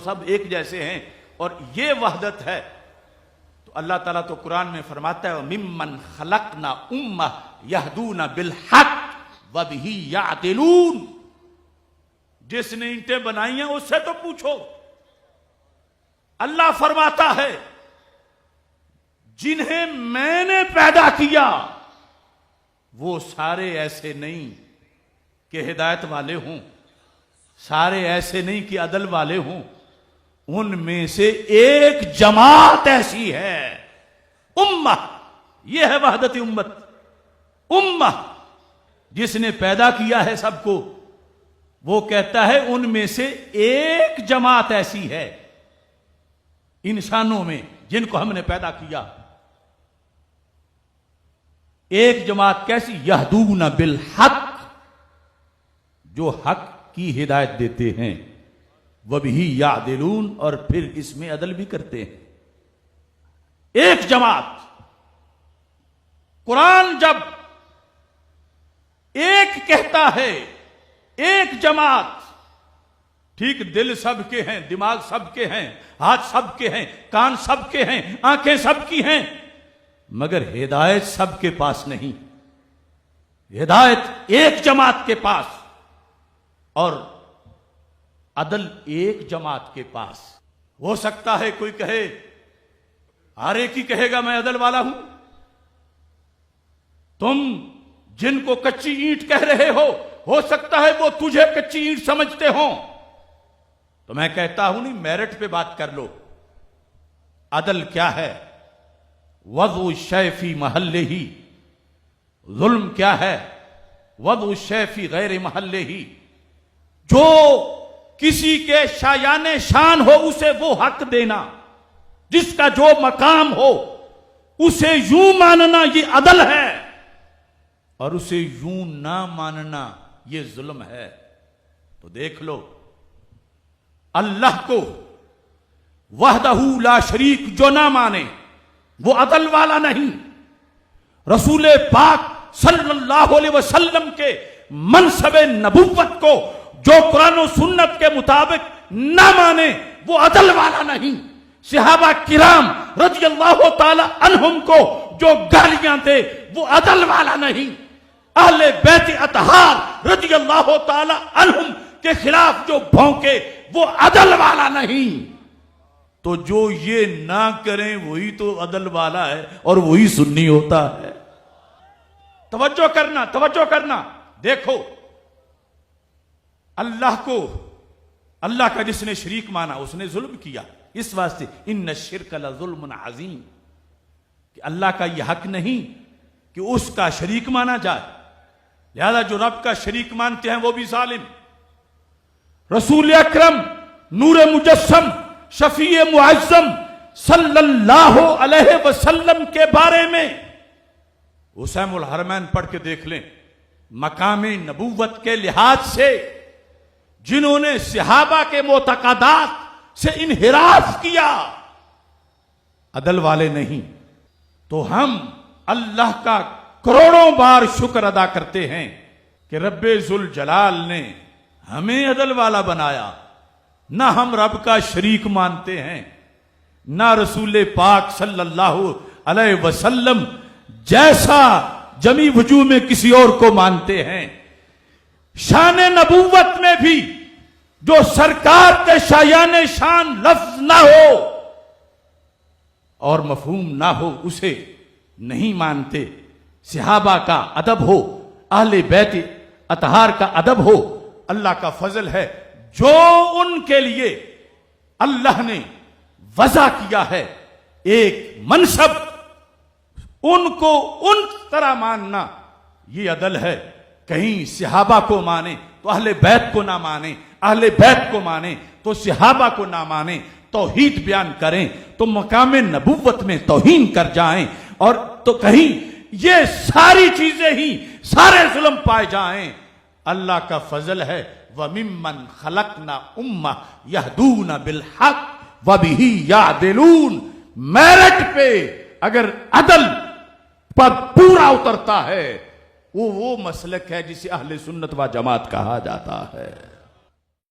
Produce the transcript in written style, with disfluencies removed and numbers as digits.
सब एक जैसे हैं और ये वहदत है। तो अल्लाह ताला तो कुरान में फरमाता है मिम्मन खलकना उम्मह यहदूना बिल हक व बिही यादिलून। जिसने ईंटें बनाई हैं उससे तो पूछो। अल्लाह फरमाता है जिन्हें मैंने पैदा किया वो सारे ऐसे नहीं कि हिदायत वाले हों, सारे ऐसे नहीं कि अदल वाले हों, उनमें से एक जमात ऐसी है। उम्मह, यह है वहदत उम्मत। उम्मह, जिसने पैदा किया है सबको, वो कहता है उनमें से एक जमात ऐसी है इंसानों में जिनको हमने पैदा किया। एक जमात कैसी? यहदूना बिल हक, जो हक की हिदायत देते हैं, वह भी यादिलून, और फिर इसमें अदल भी करते हैं। एक जमात। कुरान जब एक कहता है, एक जमात, ठीक दिल सबके हैं, दिमाग सबके हैं, हाथ सबके हैं, कान सबके हैं, आंखें सबकी हैं, मगर हिदायत सबके पास नहीं। हिदायत एक जमात के पास और अदल एक जमात के पास। हो सकता है कोई कहे, हर एक ही कहेगा मैं अदल वाला हूं। तुम जिनको कच्ची ईंट कह रहे हो सकता है वो तुझे कच्ची ईंट समझते हो। तो मैं कहता हूं नहीं, मेरिट पे बात कर लो। अदल क्या है? वज़उ शैफी महल्ले ही। जुल्म क्या है? वज़उ शैफी गैर महल्ले ही। जो किसी के शायाने शान हो उसे वो हक देना, जिसका जो मकाम हो उसे यूं मानना ये अदल है, और उसे यूं ना मानना ये जुल्म है। तो देख लो, अल्लाह को वहदहू ला शरीक जो ना माने वो अदल वाला नहीं। रसूल पाक सल्लल्लाहु अलैहि वसल्लम के मनसबे नबुव्वत को जो कुरान और सुन्नत के मुताबिक ना माने वो अदल वाला नहीं। सहाबा किराम रज़ियल्लाहु ताला अन्हुम को जो गालियां दे वो अदल वाला नहीं। अहले बैत अतहार रज़ियल्लाहु ताला अन्हुम के खिलाफ जो भौंके वो अदल वाला नहीं। तो जो ये ना करें वही तो अदल वाला है और वही सुन्नी होता है। तवज्जो करना, तवज्जो करना। देखो, अल्लाह को, अल्लाह का जिसने शरीक माना उसने जुल्म किया। इस वास्ते इन्न शिर्क लजुल्मुन अज़ीम, कि अल्लाह का यह हक नहीं कि उसका शरीक माना जाए। लिहाजा जो रब का शरीक मानते हैं वो भी जालिम। रसूल अकरम नूर मुजस्सम शफीए मुअज्जम सल्लल्लाहु अलैहि वसल्लम के बारे में हुसैमुल हरमैन पढ़ के देख लें। मकामे नबुव्वत के लिहाज से जिन्होंने सहाबा के मोतकदात से इनहिराफ किया, अदल वाले नहीं। तो हम अल्लाह का करोड़ों बार शुक्र अदा करते हैं कि रब्बे जुल जलाल ने हमें अदल वाला बनाया। ना हम रब का शरीक मानते हैं, ना रसूल पाक सल्लल्लाहु अलैहि वसल्लम जैसा जमी वजू में किसी और को मानते हैं। शान नबुव्वत में भी जो सरकार के शायाने शान लफ्ज ना हो और मफहूम ना हो उसे नहीं मानते। सहाबा का अदब हो, अहले बैत अतहार का अदब हो, अल्लाह का फजल है जो उनके लिए अल्लाह ने वज़ा किया है एक मनसब, उनको उन तरह मानना ये अदल है। कहीं सहाबा को माने तो अहले बैत को ना माने, अहले बैत को माने तो सहाबा को ना माने, तौहीद बयान करें तो मकामे नबुव्वत में तौहीन कर जाएं, और तो कहीं ये सारी चीजें ही सारे जुल्म पाए जाएं। अल्लाह का फजल है वमिम्मन खलकना उम्मा यहदूना बिल हक व बिही यादिलून। मेरिट पे अगर अदल पर पूरा उतरता है वो मसलक है जिसे अहले सुन्नत व जमात कहा जाता है।